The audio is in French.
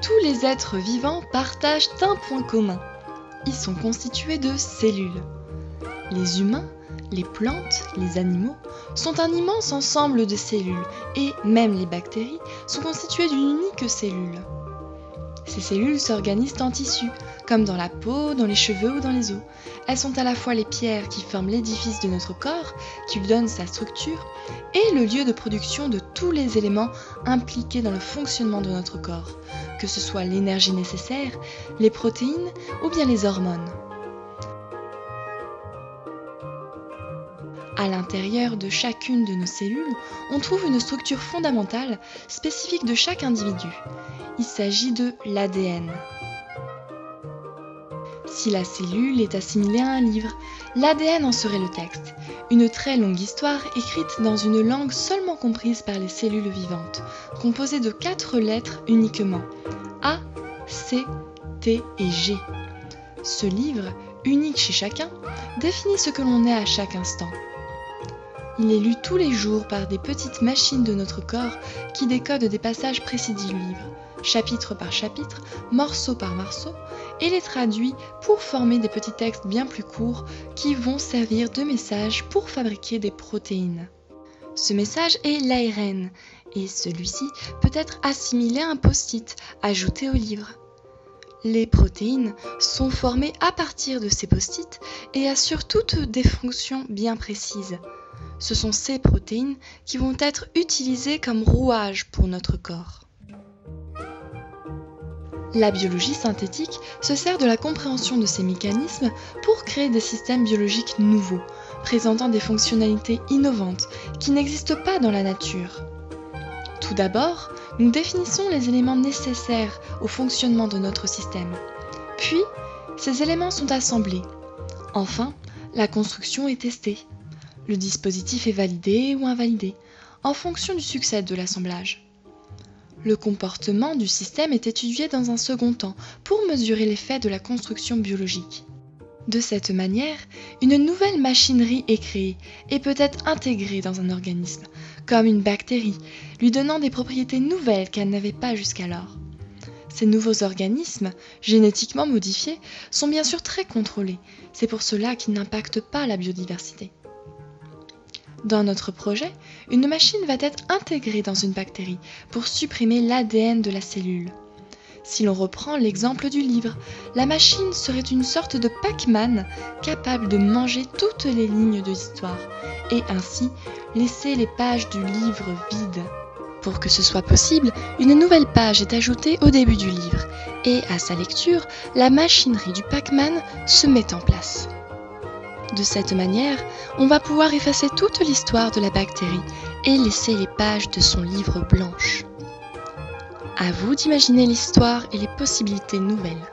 Tous les êtres vivants partagent un point commun. Ils sont constitués de cellules. Les humains, les plantes, les animaux sont un immense ensemble de cellules et même les bactéries sont constituées d'une unique cellule. Ces cellules s'organisent en tissus, comme dans la peau, dans les cheveux ou dans les os. Elles sont à la fois les pierres qui forment l'édifice de notre corps, qui lui donnent sa structure, et le lieu de production de tous les éléments impliqués dans le fonctionnement de notre corps, que ce soit l'énergie nécessaire, les protéines ou bien les hormones. À l'intérieur de chacune de nos cellules, on trouve une structure fondamentale spécifique de chaque individu. Il s'agit de l'ADN. Si la cellule est assimilée à un livre, l'ADN en serait le texte, une très longue histoire écrite dans une langue seulement comprise par les cellules vivantes, composée de 4 lettres uniquement, A, C, T et G. Ce livre, unique chez chacun, définit ce que l'on est à chaque instant. Il est lu tous les jours par des petites machines de notre corps qui décodent des passages précis du livre, chapitre par chapitre, morceau par morceau, et les traduit pour former des petits textes bien plus courts qui vont servir de message pour fabriquer des protéines. Ce message est l'ARN, et celui-ci peut être assimilé à un post-it ajouté au livre. Les protéines sont formées à partir de ces post-it et assurent toutes des fonctions bien précises. Ce sont ces protéines qui vont être utilisées comme rouage pour notre corps. La biologie synthétique se sert de la compréhension de ces mécanismes pour créer des systèmes biologiques nouveaux, présentant des fonctionnalités innovantes qui n'existent pas dans la nature. Tout d'abord, nous définissons les éléments nécessaires au fonctionnement de notre système. Puis, ces éléments sont assemblés. Enfin, la construction est testée. Le dispositif est validé ou invalidé, en fonction du succès de l'assemblage. Le comportement du système est étudié dans un second temps pour mesurer l'effet de la construction biologique. De cette manière, une nouvelle machinerie est créée et peut être intégrée dans un organisme, comme une bactérie, lui donnant des propriétés nouvelles qu'elle n'avait pas jusqu'alors. Ces nouveaux organismes, génétiquement modifiés, sont bien sûr très contrôlés, c'est pour cela qu'ils n'impactent pas la biodiversité. Dans notre projet, une machine va être intégrée dans une bactérie pour supprimer l'ADN de la cellule. Si l'on reprend l'exemple du livre, la machine serait une sorte de Pac-Man capable de manger toutes les lignes de l'histoire et ainsi laisser les pages du livre vides. Pour que ce soit possible, une nouvelle page est ajoutée au début du livre et à sa lecture, la machinerie du Pac-Man se met en place. De cette manière, on va pouvoir effacer toute l'histoire de la bactérie et laisser les pages de son livre blanches. À vous d'imaginer l'histoire et les possibilités nouvelles.